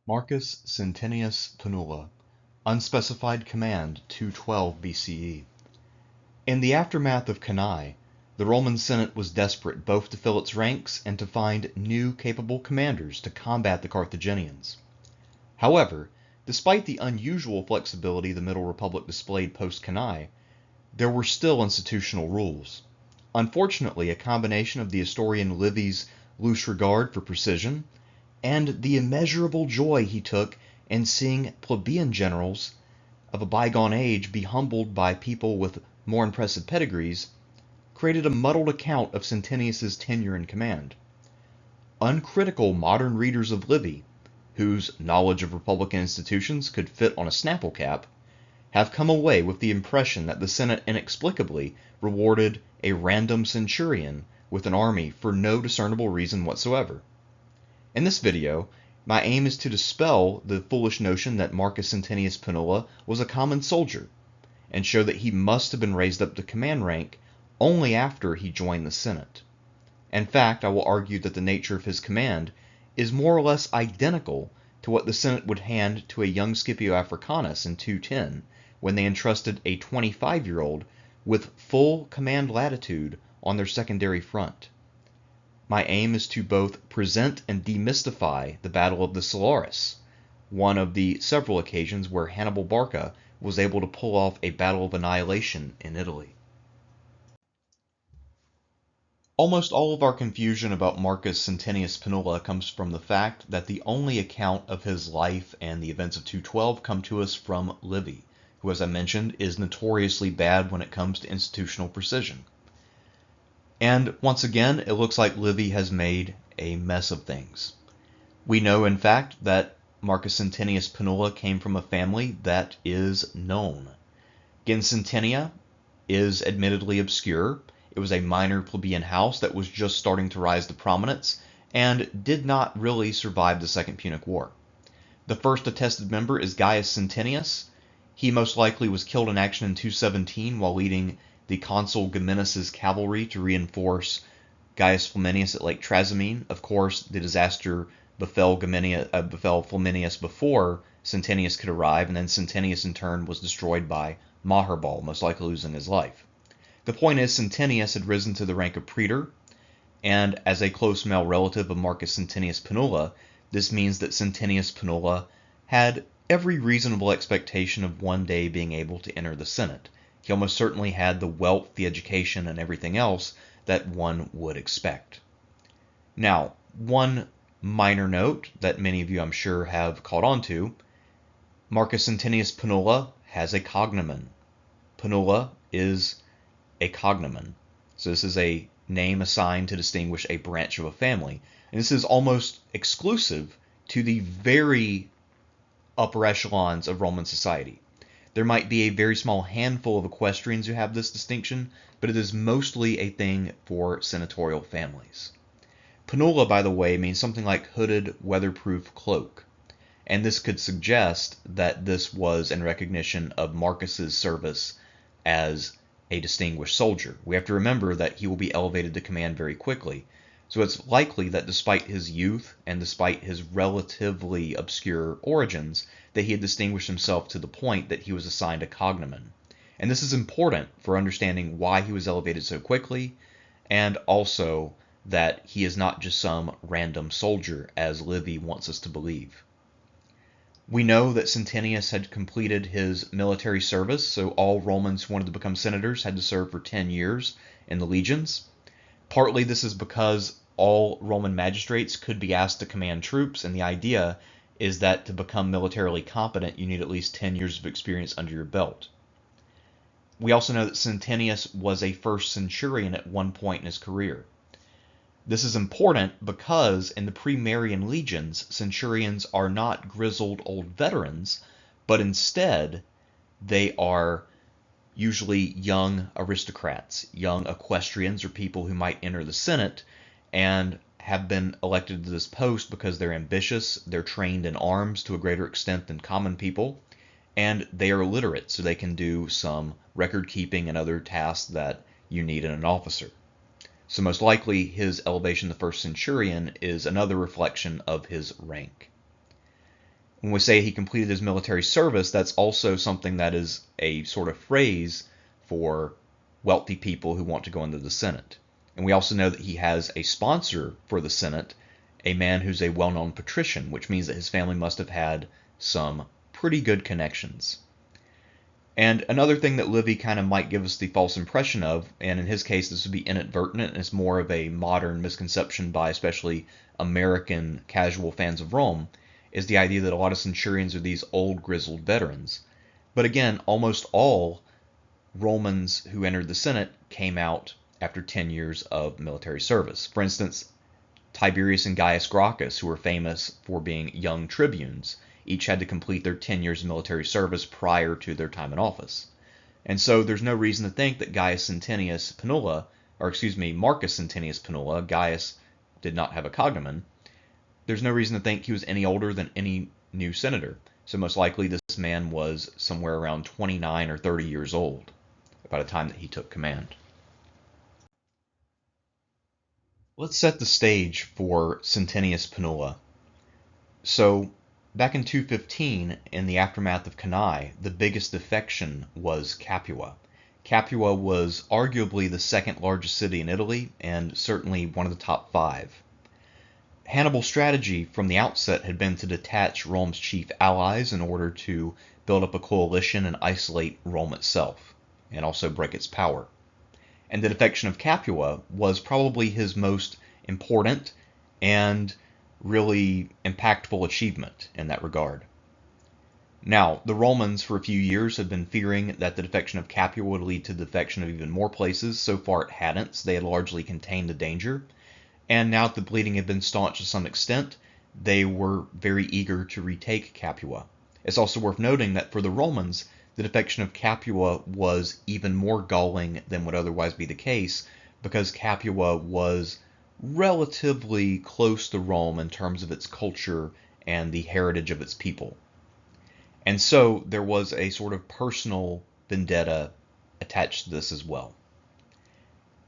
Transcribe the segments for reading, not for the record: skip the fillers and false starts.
Marcus Centenius Penula, Unspecified Command 212 BCE. In the aftermath of Cannae, the Roman Senate was desperate both to fill its ranks and to find new capable commanders to combat the Carthaginians. However, despite the unusual flexibility the Middle Republic displayed post-Cannae, there were still institutional rules. Unfortunately, a combination of the historian Livy's loose regard for precision and the immeasurable joy he took in seeing plebeian generals of a bygone age be humbled by people with more impressive pedigrees created a muddled account of Centenius's tenure in command. Uncritical modern readers of Livy, whose knowledge of Republican institutions could fit on a Snapple cap, have come away with the impression that the Senate inexplicably rewarded a random centurion with an army for no discernible reason whatsoever. In this video, my aim is to dispel the foolish notion that Marcus Centenius Penula was a common soldier, and show that he must have been raised up to command rank only after he joined the Senate. In fact, I will argue that the nature of his command is more or less identical to what the Senate would hand to a young Scipio Africanus in 210, when they entrusted a 25-year-old with full command latitude on their secondary front. My aim is to both present and demystify the Battle of the Salaris, one of the several occasions where Hannibal Barca was able to pull off a battle of annihilation in Italy. Almost all of our confusion about Marcus Centenius Penula comes from the fact that the only account of his life and the events of 212 come to us from Livy, who, as I mentioned, is notoriously bad when it comes to institutional precision. And once again, it looks like Livy has made a mess of things. We know, in fact, that Marcus Centenius Penula came from a family that is known. Gens Centenia is admittedly obscure. It was a minor plebeian house that was just starting to rise to prominence and did not really survive the Second Punic War. The first attested member is Gaius Centenius. He most likely was killed in action in 217 while leading the consul Geminus's cavalry to reinforce Gaius Flaminius at Lake Trasimene. Of course, the disaster befell Flaminius before Centenius could arrive, and then Centenius in turn was destroyed by Maharbal, most likely losing his life. The point is, Centenius had risen to the rank of praetor, and as a close male relative of Marcus Centenius Penula, this means that Centenius Penula had every reasonable expectation of one day being able to enter the Senate. He almost certainly had the wealth, the education, and everything else that one would expect. Now, one minor note that many of you, I'm sure, have caught on to: Marcus Centenius Penula has a cognomen. Penula is a cognomen. So this is a name assigned to distinguish a branch of a family. And this is almost exclusive to the very upper echelons of Roman society. There might be a very small handful of equestrians who have this distinction, but it is mostly a thing for senatorial families. Penula, by the way, means something like hooded, weatherproof cloak, and this could suggest that this was in recognition of Marcus's service as a distinguished soldier. We have to remember that he will be elevated to command very quickly, so it's likely that despite his youth and despite his relatively obscure origins, that he had distinguished himself to the point that he was assigned a cognomen. And this is important for understanding why he was elevated so quickly, and also that he is not just some random soldier, as Livy wants us to believe. We know that Centenius had completed his military service, so all Romans who wanted to become senators had to serve for 10 years in the legions. Partly this is because all Roman magistrates could be asked to command troops, and the idea is that to become militarily competent, you need at least 10 years of experience under your belt. We also know that Centenius was a first centurion at one point in his career. This is important because in the pre-Marian legions, centurions are not grizzled old veterans, but instead they are usually young aristocrats, young equestrians, or people who might enter the Senate and have been elected to this post because they're ambitious, they're trained in arms to a greater extent than common people, and they are literate, so they can do some record keeping and other tasks that you need in an officer. So most likely his elevation to first centurion is another reflection of his rank. When we say he completed his military service, that's also something that is a sort of phrase for wealthy people who want to go into the Senate. And we also know that he has a sponsor for the Senate, a man who's a well-known patrician, which means that his family must have had some pretty good connections. And another thing that Livy kind of might give us the false impression of, and in his case this would be inadvertent and it's more of a modern misconception by especially American casual fans of Rome, is the idea that a lot of centurions are these old grizzled veterans. But again, almost all Romans who entered the Senate came out after 10 years of military service. For instance, Tiberius and Gaius Gracchus, who were famous for being young tribunes, each had to complete their 10 years of military service prior to their time in office. And so there's no reason to think that Marcus Centenius Penula, Gaius did not have a cognomen, there's no reason to think he was any older than any new senator. So most likely this man was somewhere around 29 or 30 years old by the time that he took command. Let's set the stage for Centenius Penula. So back in 215, in the aftermath of Cannae, the biggest defection was Capua. Capua was arguably the second largest city in Italy, and certainly one of the top 5. Hannibal's strategy from the outset had been to detach Rome's chief allies in order to build up a coalition and isolate Rome itself, and also break its power. And the defection of Capua was probably his most important and really impactful achievement in that regard. Now, the Romans for a few years had been fearing that the defection of Capua would lead to the defection of even more places. So far it hadn't, so they had largely contained the danger. And now that the bleeding had been staunched to some extent, they were very eager to retake Capua. It's also worth noting that for the Romans, the defection of Capua was even more galling than would otherwise be the case, because Capua was relatively close to Rome in terms of its culture and the heritage of its people. And so there was a sort of personal vendetta attached to this as well.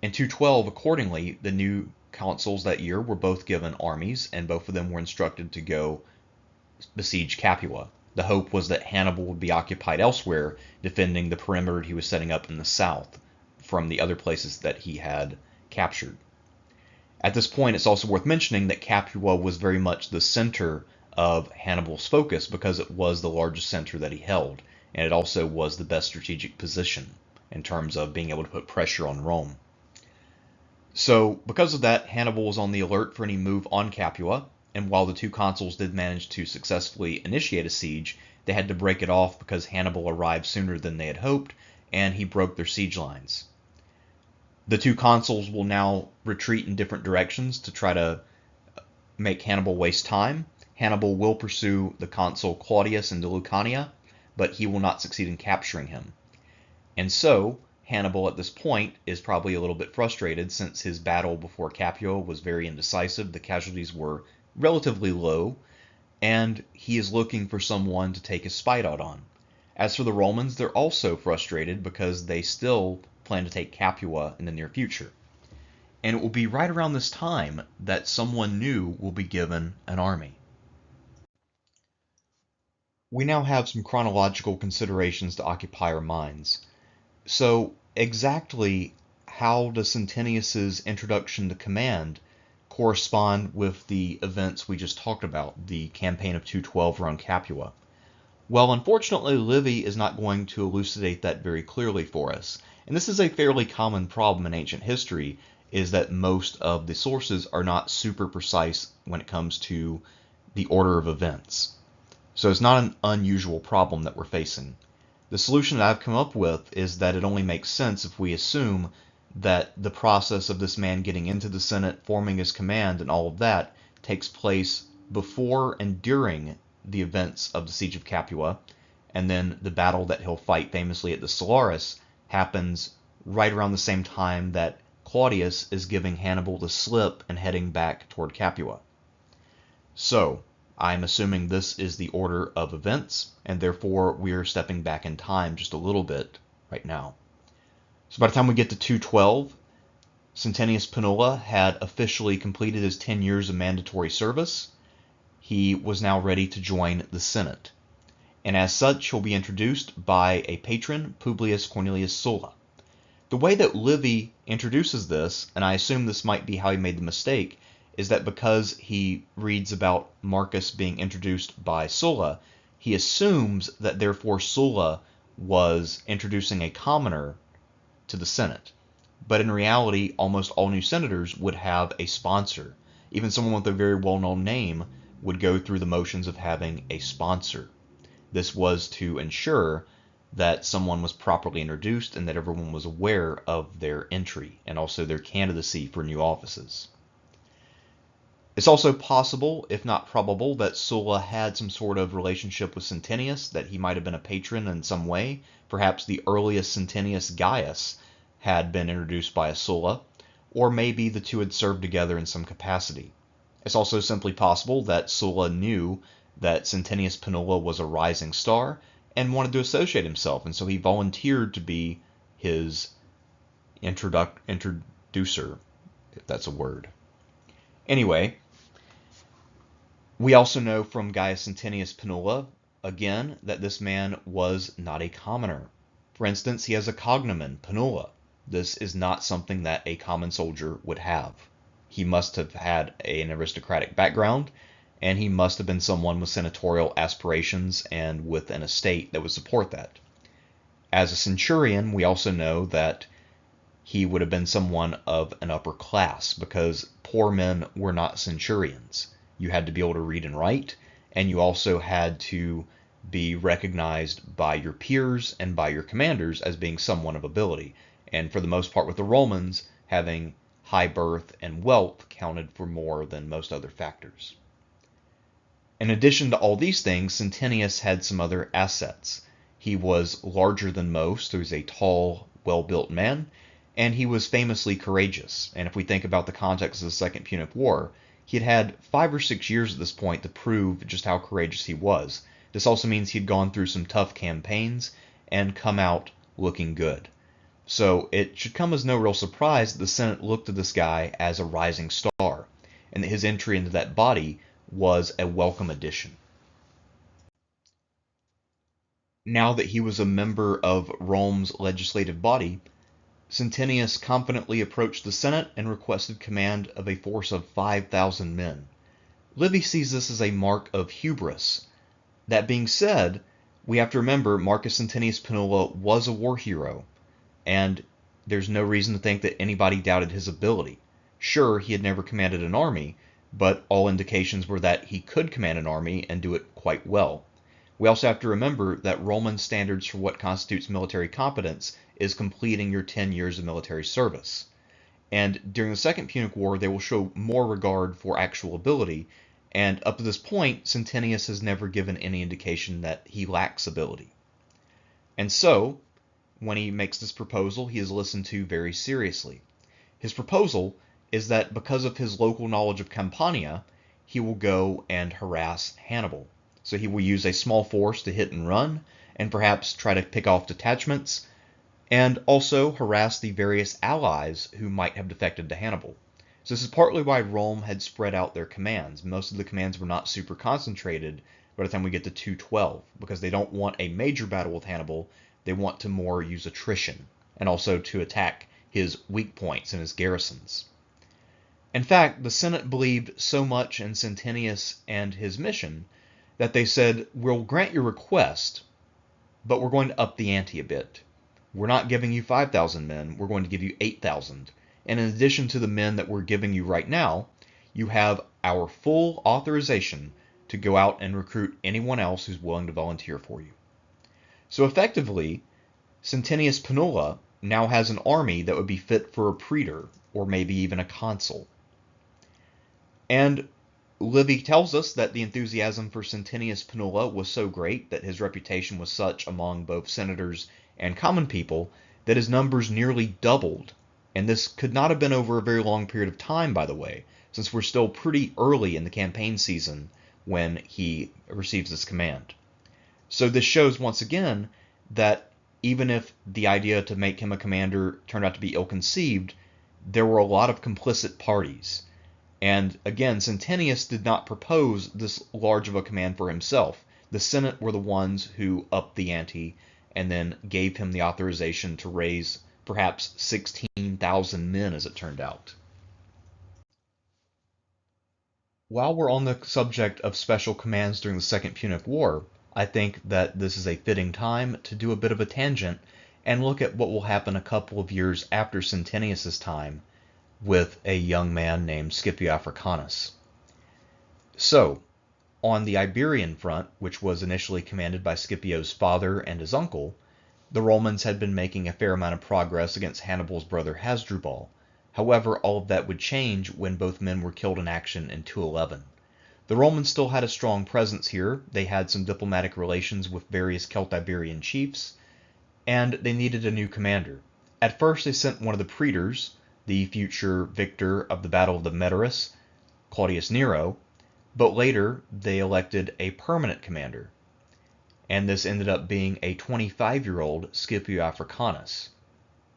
In 212, accordingly, the new consuls that year were both given armies, and both of them were instructed to go besiege Capua. The hope was that Hannibal would be occupied elsewhere, defending the perimeter he was setting up in the south from the other places that he had captured. At this point, it's also worth mentioning that Capua was very much the center of Hannibal's focus because it was the largest center that he held, and it also was the best strategic position in terms of being able to put pressure on Rome. So, because of that, Hannibal was on the alert for any move on Capua, and while the two consuls did manage to successfully initiate a siege, they had to break it off because Hannibal arrived sooner than they had hoped, and he broke their siege lines. The two consuls will now retreat in different directions to try to make Hannibal waste time. Hannibal will pursue the consul Claudius into Lucania, but he will not succeed in capturing him. And so, Hannibal at this point is probably a little bit frustrated since his battle before Capua was very indecisive. The casualties were relatively low, and he is looking for someone to take his spite out on. As for the Romans, they're also frustrated because they still plan to take Capua in the near future. And it will be right around this time that someone new will be given an army. We now have some chronological considerations to occupy our minds. So, exactly how does Centenius's introduction to command correspond with the events we just talked about, the campaign of 212 around Capua? Well, unfortunately, Livy is not going to elucidate that very clearly for us. And this is a fairly common problem in ancient history, is that most of the sources are not super precise when it comes to the order of events. So it's not an unusual problem that we're facing. The solution that I've come up with is that it only makes sense if we assume that the process of this man getting into the Senate, forming his command, and all of that takes place before and during the events of the Siege of Capua, and then the battle that he'll fight famously at the Salaris happens right around the same time that Claudius is giving Hannibal the slip and heading back toward Capua. So, I'm assuming this is the order of events, and therefore we are stepping back in time just a little bit right now. So by the time we get to 212, Centenius Penula had officially completed his 10 years of mandatory service, he was now ready to join the Senate. And as such, he'll be introduced by a patron, Publius Cornelius Sulla. The way that Livy introduces this, and I assume this might be how he made the mistake, is that because he reads about Marcus being introduced by Sulla, he assumes that therefore Sulla was introducing a commoner to the Senate. But in reality, almost all new senators would have a sponsor. Even someone with a very well-known name would go through the motions of having a sponsor. This was to ensure that someone was properly introduced and that everyone was aware of their entry and also their candidacy for new offices. It's also possible, if not probable, that Sulla had some sort of relationship with Centenius, that he might have been a patron in some way. Perhaps the earliest Centenius Gaius had been introduced by a Sulla, or maybe the two had served together in some capacity. It's also simply possible that Sulla knew that Centenius Penula was a rising star and wanted to associate himself, and so he volunteered to be his introducer, if that's a word. Anyway, we also know from Gaius Centenius Penula, again, that this man was not a commoner. For instance, he has a cognomen, Penula. This is not something that a common soldier would have. He must have had an aristocratic background, and he must have been someone with senatorial aspirations and with an estate that would support that. As a centurion, we also know that he would have been someone of an upper class, because poor men were not centurions. You had to be able to read and write, and you also had to be recognized by your peers and by your commanders as being someone of ability. And for the most part with the Romans, having high birth and wealth counted for more than most other factors. In addition to all these things, Centenius had some other assets. He was larger than most, he was a tall, well-built man, and he was famously courageous. And if we think about the context of the Second Punic War, he had 5 or 6 years at this point to prove just how courageous he was. This also means he'd gone through some tough campaigns and come out looking good. So it should come as no real surprise that the Senate looked at this guy as a rising star, and that his entry into that body was a welcome addition. Now that he was a member of Rome's legislative body, Centenius confidently approached the Senate and requested command of a force of 5,000 men. Livy sees this as a mark of hubris. That being said, we have to remember Marcus Centenius Penula was a war hero, and there's no reason to think that anybody doubted his ability. Sure, he had never commanded an army, but all indications were that he could command an army and do it quite well. We also have to remember that Roman standards for what constitutes military competence is completing your 10 years of military service. And during the Second Punic War, they will show more regard for actual ability, and up to this point, Centenius has never given any indication that he lacks ability. And so, when he makes this proposal, he is listened to very seriously. His proposal is that because of his local knowledge of Campania, he will go and harass Hannibal. So he will use a small force to hit and run, and perhaps try to pick off detachments, and also harass the various allies who might have defected to Hannibal. So this is partly why Rome had spread out their commands. Most of the commands were not super concentrated by the time we get to 212, because they don't want a major battle with Hannibal. They want to more use attrition, and also to attack his weak points and his garrisons. In fact, the Senate believed so much in Centenius and his mission that they said, "We'll grant your request, but we're going to up the ante a bit. We're not giving you 5,000 men, we're going to give you 8,000. And in addition to the men that we're giving you right now, you have our full authorization to go out and recruit anyone else who's willing to volunteer for you." So effectively, Centenius Penula now has an army that would be fit for a praetor, or maybe even a consul. And Livy tells us that the enthusiasm for Centenius Penula was so great, that his reputation was such among both senators and common people, that his numbers nearly doubled. And this could not have been over a very long period of time, by the way, since we're still pretty early in the campaign season when he receives this command. So this shows once again that even if the idea to make him a commander turned out to be ill-conceived, there were a lot of complicit parties. And again, Centenius did not propose this large of a command for himself. The Senate were the ones who upped the ante and then gave him the authorization to raise perhaps 16,000 men, as it turned out. While we're on the subject of special commands during the Second Punic War, I think that this is a fitting time to do a bit of a tangent and look at what will happen a couple of years after Centenius's time with a young man named Scipio Africanus. So, on the Iberian front, which was initially commanded by Scipio's father and his uncle, the Romans had been making a fair amount of progress against Hannibal's brother Hasdrubal. However, all of that would change when both men were killed in action in 211. The Romans still had a strong presence here. They had some diplomatic relations with various Celtiberian chiefs, and they needed a new commander. At first, they sent one of the praetors, the future victor of the Battle of the Metaurus, Claudius Nero, but later they elected a permanent commander, and this ended up being a 25-year-old Scipio Africanus,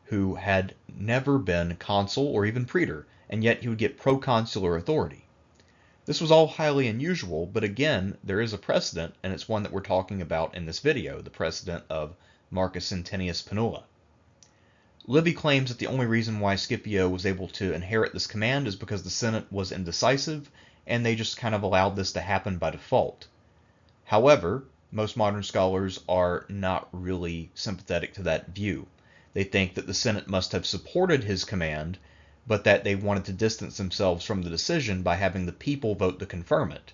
who had never been consul or even praetor, and yet he would get proconsular authority. This was all highly unusual, but again, there is a precedent, and it's one that we're talking about in this video, the precedent of Marcus Centenius Penula. Livy claims that the only reason why Scipio was able to inherit this command is because the Senate was indecisive, and they just kind of allowed this to happen by default. However, most modern scholars are not really sympathetic to that view. They think that the Senate must have supported his command, but that they wanted to distance themselves from the decision by having the people vote to confirm it.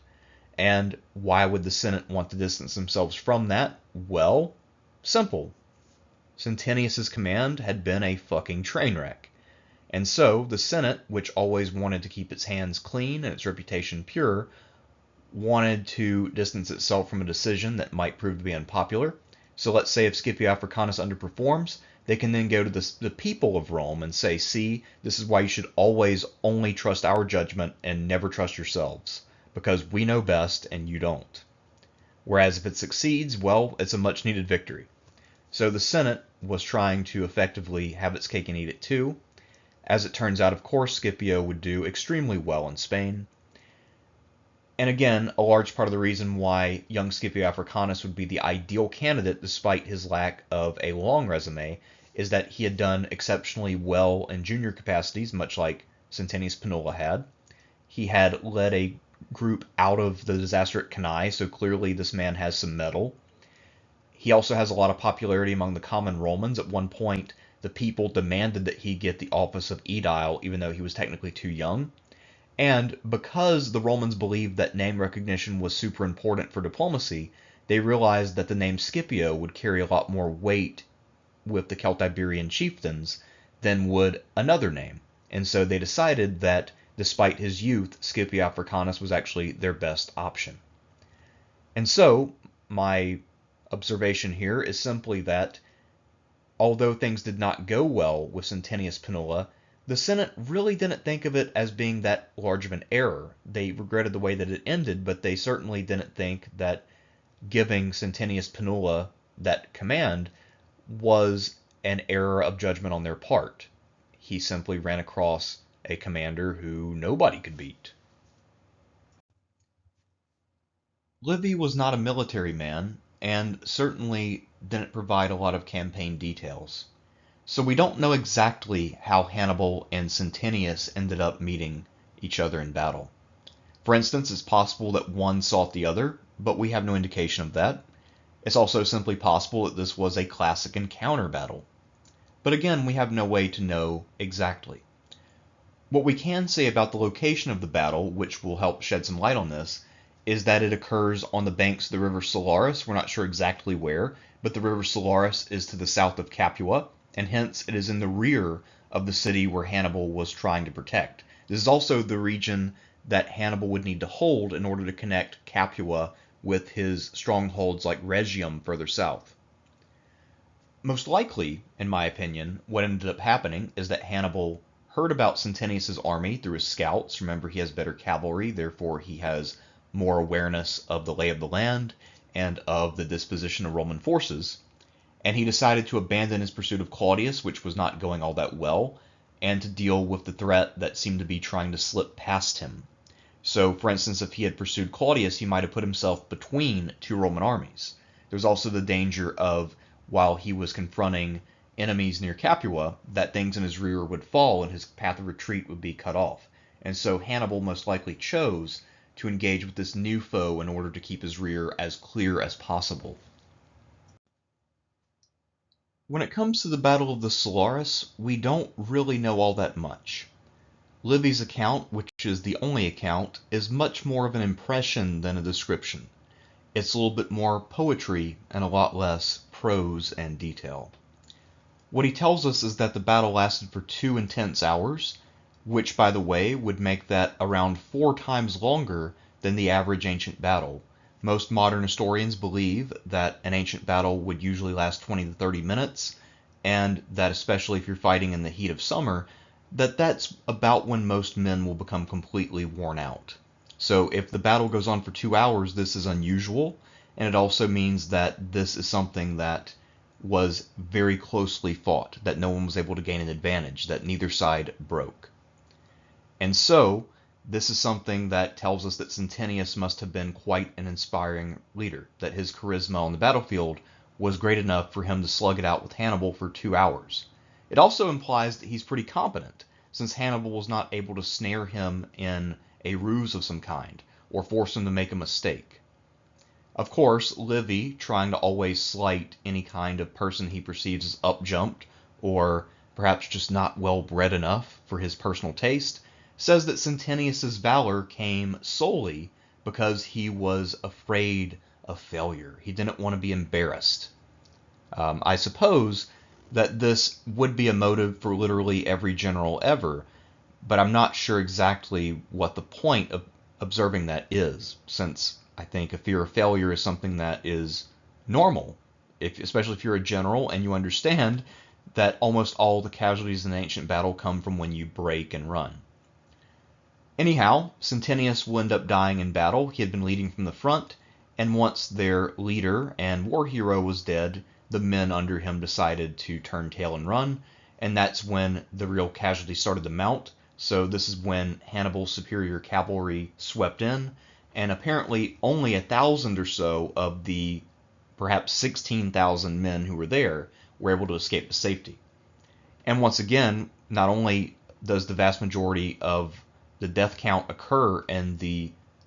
And why would the Senate want to distance themselves from that? Well, simple. Centenius's command had been a fucking train wreck. And so the Senate, which always wanted to keep its hands clean and its reputation pure, wanted to distance itself from a decision that might prove to be unpopular. So let's say if Scipio Africanus underperforms, they can then go to the people of Rome and say, see, this is why you should always only trust our judgment and never trust yourselves, because we know best and you don't. Whereas if it succeeds, well, it's a much needed victory. So the Senate was trying to effectively have its cake and eat it too. As it turns out, of course, Scipio would do extremely well in Spain. And again, a large part of the reason why young Scipio Africanus would be the ideal candidate despite his lack of a long resume is that he had done exceptionally well in junior capacities, much like Centenius Penula had. He had led a group out of the disaster at Cannae, so clearly this man has some mettle. He also has a lot of popularity among the common Romans. At one point, the people demanded that he get the office of aedile, even though he was technically too young. And because the Romans believed that name recognition was super important for diplomacy, they realized that the name Scipio would carry a lot more weight with the Celtiberian chieftains than would another name. And so they decided that, despite his youth, Scipio Africanus was actually their best option. And so, my observation here is simply that, although things did not go well with Centenius Penula, the Senate really didn't think of it as being that large of an error. They regretted the way that it ended, but they certainly didn't think that giving Centenius Penula that command was an error of judgment on their part. He simply ran across a commander who nobody could beat. Livy was not a military man, and certainly didn't provide a lot of campaign details. So we don't know exactly how Hannibal and Centenius ended up meeting each other in battle. For instance, it's possible that one sought the other, but we have no indication of that. It's also simply possible that this was a classic encounter battle. But again, we have no way to know exactly. What we can say about the location of the battle, which will help shed some light on this, is that it occurs on the banks of the river Salaris. We're not sure exactly where, but the river Salaris is to the south of Capua, and hence it is in the rear of the city where Hannibal was trying to protect. This is also the region that Hannibal would need to hold in order to connect Capua with his strongholds like Rhegium further south. Most likely, in my opinion, what ended up happening is that Hannibal heard about Centenius's army through his scouts. Remember, he has better cavalry, therefore he has more awareness of the lay of the land and of the disposition of Roman forces, and he decided to abandon his pursuit of Claudius, which was not going all that well, and to deal with the threat that seemed to be trying to slip past him. So, for instance, if he had pursued Claudius, he might have put himself between two Roman armies. There's also the danger of, while he was confronting enemies near Capua, that things in his rear would fall and his path of retreat would be cut off. And so Hannibal most likely chose to engage with this new foe in order to keep his rear as clear as possible. When it comes to the Battle of the Salaris, we don't really know all that much. Livy's account, which is the only account, is much more of an impression than a description. It's a little bit more poetry and a lot less prose and detail. What he tells us is that the battle lasted for 2 intense hours, which, by the way, would make that around 4 times longer than the average ancient battle. Most modern historians believe that an ancient battle would usually last 20 to 30 minutes, and that especially if you're fighting in the heat of summer, that's about when most men will become completely worn out. So if the battle goes on for 2 hours, this is unusual, and it also means that this is something that was very closely fought, that no one was able to gain an advantage, that neither side broke. And so, this is something that tells us that Centenius must have been quite an inspiring leader, that his charisma on the battlefield was great enough for him to slug it out with Hannibal for 2 hours. It also implies that he's pretty competent, since Hannibal was not able to snare him in a ruse of some kind, or force him to make a mistake. Of course, Livy, trying to always slight any kind of person he perceives as up-jumped, or perhaps just not well-bred enough for his personal taste, says that Centenius's valor came solely because he was afraid of failure. He didn't want to be embarrassed. I suppose that this would be a motive for literally every general ever, but I'm not sure exactly what the point of observing that is, since I think a fear of failure is something that is normal, especially if you're a general and you understand that almost all the casualties in an ancient battle come from when you break and run. Anyhow, Centenius will end up dying in battle. He had been leading from the front, and once their leader and war hero was dead, the men under him decided to turn tail and run, and that's when the real casualties started to mount. So this is when Hannibal's superior cavalry swept in, and apparently only 1,000 or so of the perhaps 16,000 men who were there were able to escape to safety. And once again, not only does the vast majority of the death count occur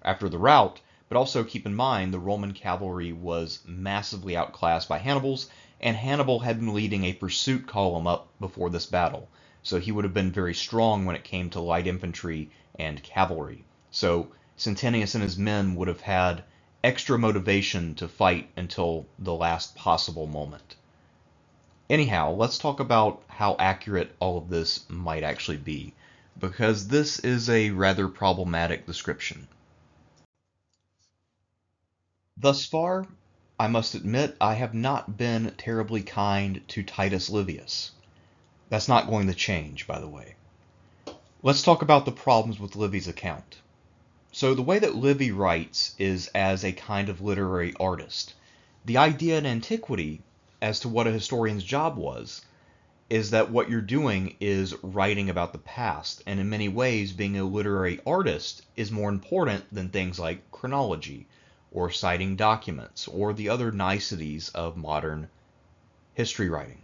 after the rout, but also keep in mind the Roman cavalry was massively outclassed by Hannibal's, and Hannibal had been leading a pursuit column up before this battle. So he would have been very strong when it came to light infantry and cavalry. So Centenius and his men would have had extra motivation to fight until the last possible moment. Anyhow, let's talk about how accurate all of this might actually be, because this is a rather problematic description. Thus far, I must admit, I have not been terribly kind to Titus Livius. That's not going to change, by the way. Let's talk about the problems with Livy's account. So the way that Livy writes is as a kind of literary artist. The idea in antiquity as to what a historian's job was is that what you're doing is writing about the past, and in many ways being a literary artist is more important than things like chronology or citing documents or the other niceties of modern history writing.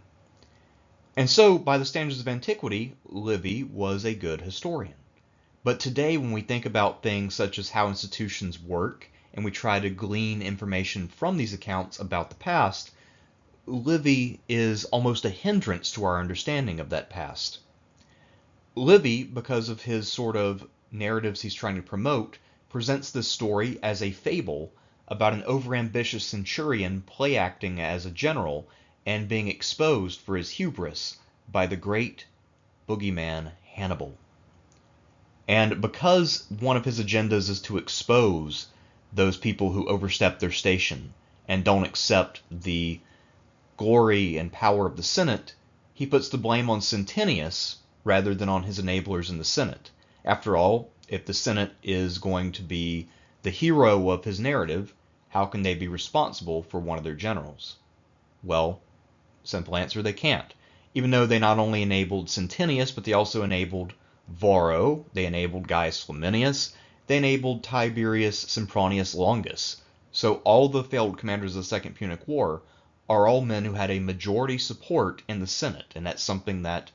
And so, by the standards of antiquity, Livy was a good historian. But today, when we think about things such as how institutions work, and we try to glean information from these accounts about the past, Livy is almost a hindrance to our understanding of that past. Livy, because of his sort of narratives he's trying to promote, presents this story as a fable about an overambitious centurion play acting as a general and being exposed for his hubris by the great boogeyman Hannibal. And because one of his agendas is to expose those people who overstep their station and don't accept the glory and power of the Senate, he puts the blame on Centenius rather than on his enablers in the Senate. After all, if the Senate is going to be the hero of his narrative, how can they be responsible for one of their generals? Well, simple answer, they can't. even though they not only enabled Centenius, but they also enabled Varro, they enabled Gaius Flaminius, they enabled Tiberius Sempronius Longus. So all the failed commanders of the Second Punic War are all men who had a majority support in the Senate, and that's something that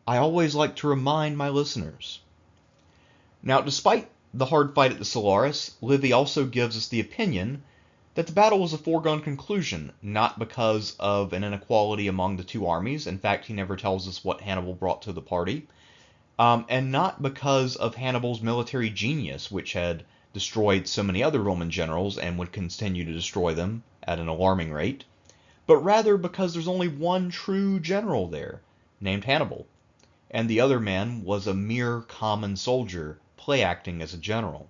I always like to remind my listeners. Now, despite the hard fight at the Salaris, Livy also gives us the opinion that the battle was a foregone conclusion, not because of an inequality among the two armies. In fact, he never tells us what Hannibal brought to the party. And not because of Hannibal's military genius, which had destroyed so many other Roman generals and would continue to destroy them at an alarming rate, but rather because there's only one true general there, named Hannibal, and the other man was a mere common soldier play-acting as a general.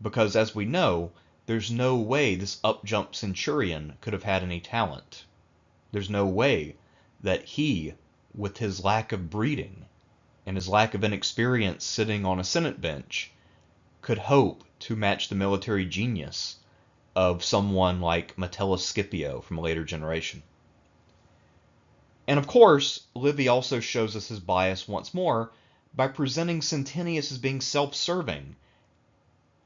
Because, as we know, there's no way this up-jump centurion could have had any talent. There's no way that he, with his lack of breeding and his lack of inexperience sitting on a Senate bench, could hope to match the military genius of someone like Metellus Scipio from a later generation. And of course, Livy also shows us his bias once more by presenting Centenius as being self-serving,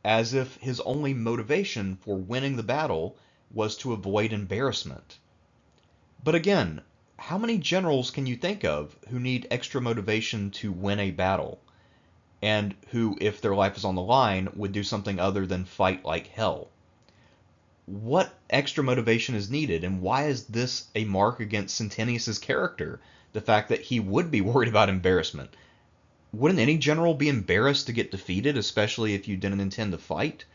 as if his only motivation for winning the battle was to avoid embarrassment. But again, how many generals can you think of who need extra motivation to win a battle, and who, if their life is on the line, would do something other than fight like hell? What extra motivation is needed, and why is this a mark against Centenius's character? The fact that he would be worried about embarrassment. Wouldn't any general be embarrassed to get defeated, especially if you didn't intend to fight?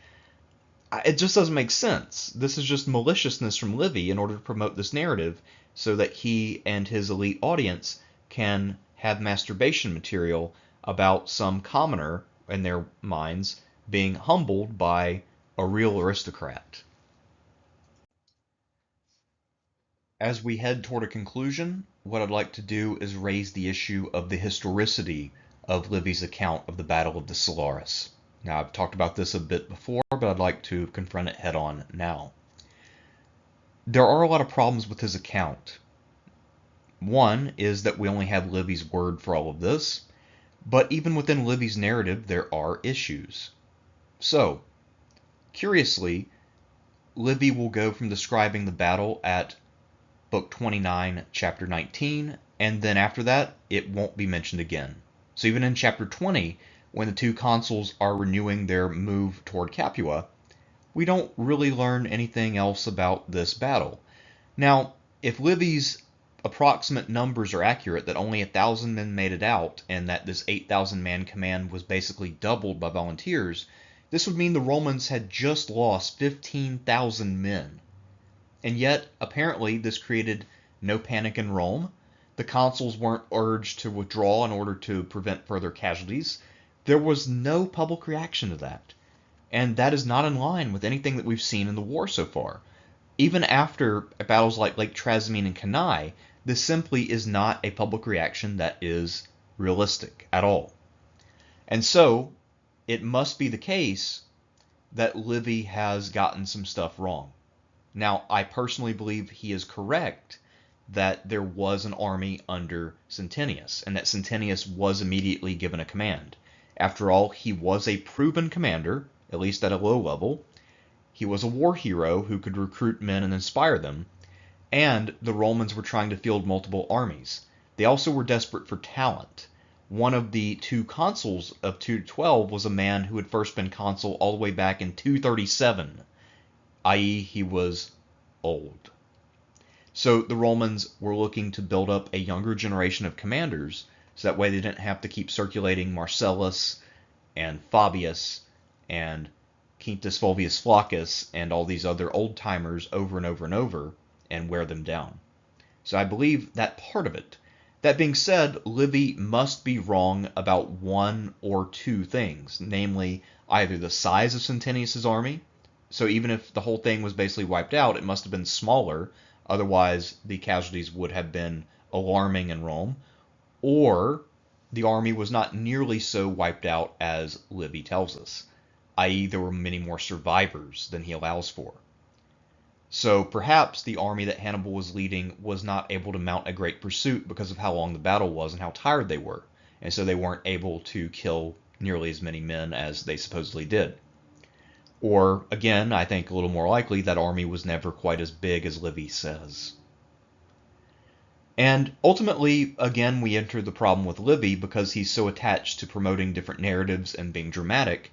It just doesn't make sense. This is just maliciousness from Livy in order to promote this narrative so that he and his elite audience can have masturbation material about some commoner in their minds being humbled by a real aristocrat. As we head toward a conclusion, what I'd like to do is raise the issue of the historicity of Livy's account of the Battle of the Salaris. Now, I've talked about this a bit before, but I'd like to confront it head on now. There are a lot of problems with his account. One is that we only have Livy's word for all of this, but even within Livy's narrative, there are issues. So, curiously, Livy will go from describing the battle at Book 29, Chapter 19, and then after that, it won't be mentioned again. So even in Chapter 20, when the two consuls are renewing their move toward Capua, we don't really learn anything else about this battle. Now, if Livy's approximate numbers are accurate, that only 1,000 men made it out, and that this 8,000 man command was basically doubled by volunteers, this would mean the Romans had just lost 15,000 men. And yet, apparently, this created no panic in Rome. The consuls weren't urged to withdraw in order to prevent further casualties. There was no public reaction to that. And that is not in line with anything that we've seen in the war so far. Even after battles like Lake Trasimene and Cannae, this simply is not a public reaction that is realistic at all. And so, it must be the case that Livy has gotten some stuff wrong. Now, I personally believe he is correct that there was an army under Centenius, and that Centenius was immediately given a command. After all, he was a proven commander, at least at a low level. He was a war hero who could recruit men and inspire them, and the Romans were trying to field multiple armies. They also were desperate for talent. One of the two consuls of 212 was a man who had first been consul all the way back in 237, i.e. he was old. So the Romans were looking to build up a younger generation of commanders, so that way they didn't have to keep circulating Marcellus and Fabius and Quintus Fulvius Flaccus and all these other old-timers over and over and over and wear them down. So I believe that part of it. That being said, Livy must be wrong about one or two things, namely either the size of Centenius's army, so even if the whole thing was basically wiped out, it must have been smaller, otherwise the casualties would have been alarming in Rome, or the army was not nearly so wiped out as Livy tells us, i.e. there were many more survivors than he allows for. So perhaps the army that Hannibal was leading was not able to mount a great pursuit because of how long the battle was and how tired they were, and so they weren't able to kill nearly as many men as they supposedly did. Or, again, I think a little more likely, that army was never quite as big as Livy says. And ultimately, again, we enter the problem with Livy because he's so attached to promoting different narratives and being dramatic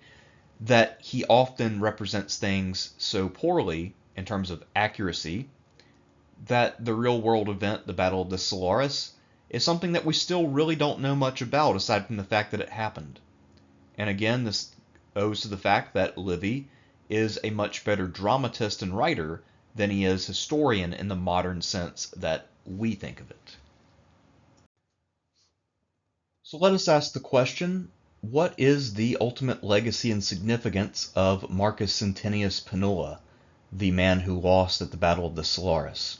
that he often represents things so poorly in terms of accuracy that the real world event, the Battle of the Salaris, is something that we still really don't know much about aside from the fact that it happened. And again, this owes to the fact that Livy is a much better dramatist and writer than he is historian in the modern sense that we think of it. So let us ask the question, what is the ultimate legacy and significance of Marcus Centenius Penula, the man who lost at the Battle of the Salaris?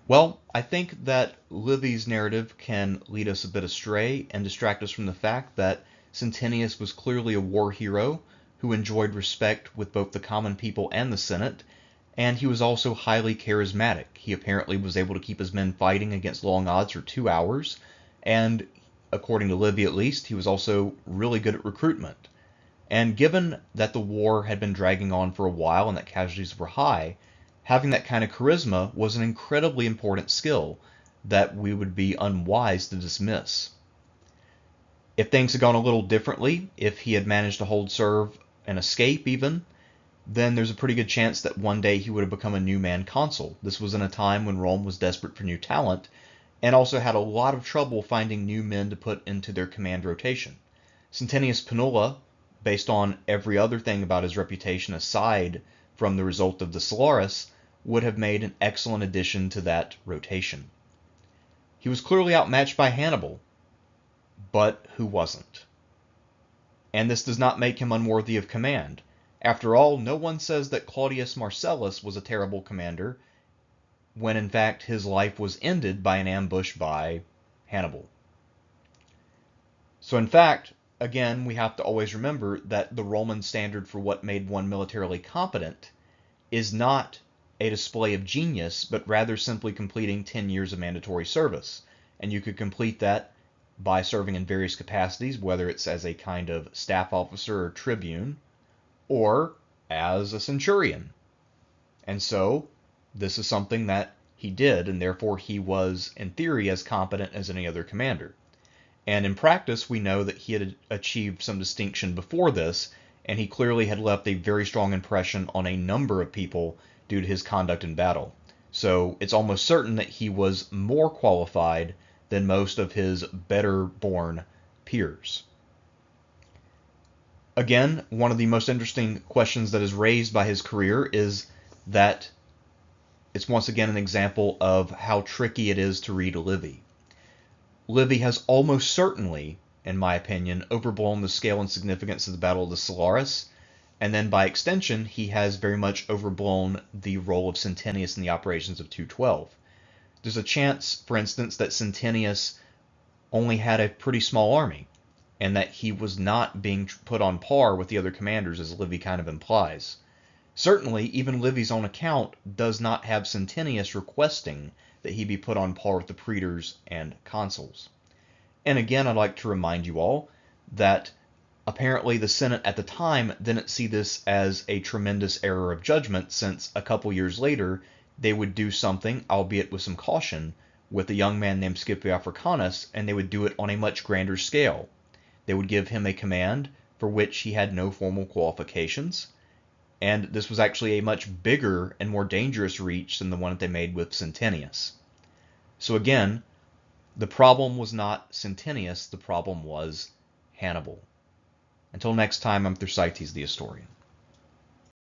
Well, I think that Livy's narrative can lead us a bit astray and distract us from the fact that Centenius was clearly a war hero who enjoyed respect with both the common people and the Senate, and he was also highly charismatic. He apparently was able to keep his men fighting against long odds for 2 hours, and according to Livy at least, he was also really good at recruitment. And given that the war had been dragging on for a while and that casualties were high, having that kind of charisma was an incredibly important skill that we would be unwise to dismiss. If things had gone a little differently, if he had managed to hold serve and escape even, then there's a pretty good chance that one day he would have become a new man consul. This was in a time when Rome was desperate for new talent and also had a lot of trouble finding new men to put into their command rotation. Centenius Penula, based on every other thing about his reputation aside from the result of the Salaris, would have made an excellent addition to that rotation. He was clearly outmatched by Hannibal, but who wasn't? And this does not make him unworthy of command. After all, no one says that Claudius Marcellus was a terrible commander, when in fact his life was ended by an ambush by Hannibal. So in fact, again, we have to always remember that the Roman standard for what made one militarily competent is not a display of genius, but rather simply completing 10 years of mandatory service. And you could complete that by serving in various capacities, whether it's as a kind of staff officer or tribune, or as a centurion. And so, this is something that he did, and therefore he was, in theory, as competent as any other commander. And in practice, we know that he had achieved some distinction before this, and he clearly had left a very strong impression on a number of people due to his conduct in battle. So it's almost certain that he was more qualified than most of his better-born peers. Again, one of the most interesting questions that is raised by his career is that it's once again an example of how tricky it is to read Livy. Livy has almost certainly, in my opinion, overblown the scale and significance of the Battle of the Salaris, and then by extension, he has very much overblown the role of Centenius in the operations of 212. There's a chance, for instance, that Centenius only had a pretty small army, and that he was not being put on par with the other commanders, as Livy kind of implies. Certainly, even Livy's own account does not have Centenius requesting that he be put on par with the praetors and consuls. And again, I'd like to remind you all that apparently the Senate at the time didn't see this as a tremendous error of judgment, since a couple years later they would do something, albeit with some caution, with a young man named Scipio Africanus, and they would do it on a much grander scale. They would give him a command for which he had no formal qualifications, and this was actually a much bigger and more dangerous reach than the one that they made with Centenius. So again, the problem was not Centenius, the problem was Hannibal. Until next time, I'm Thersites the Historian.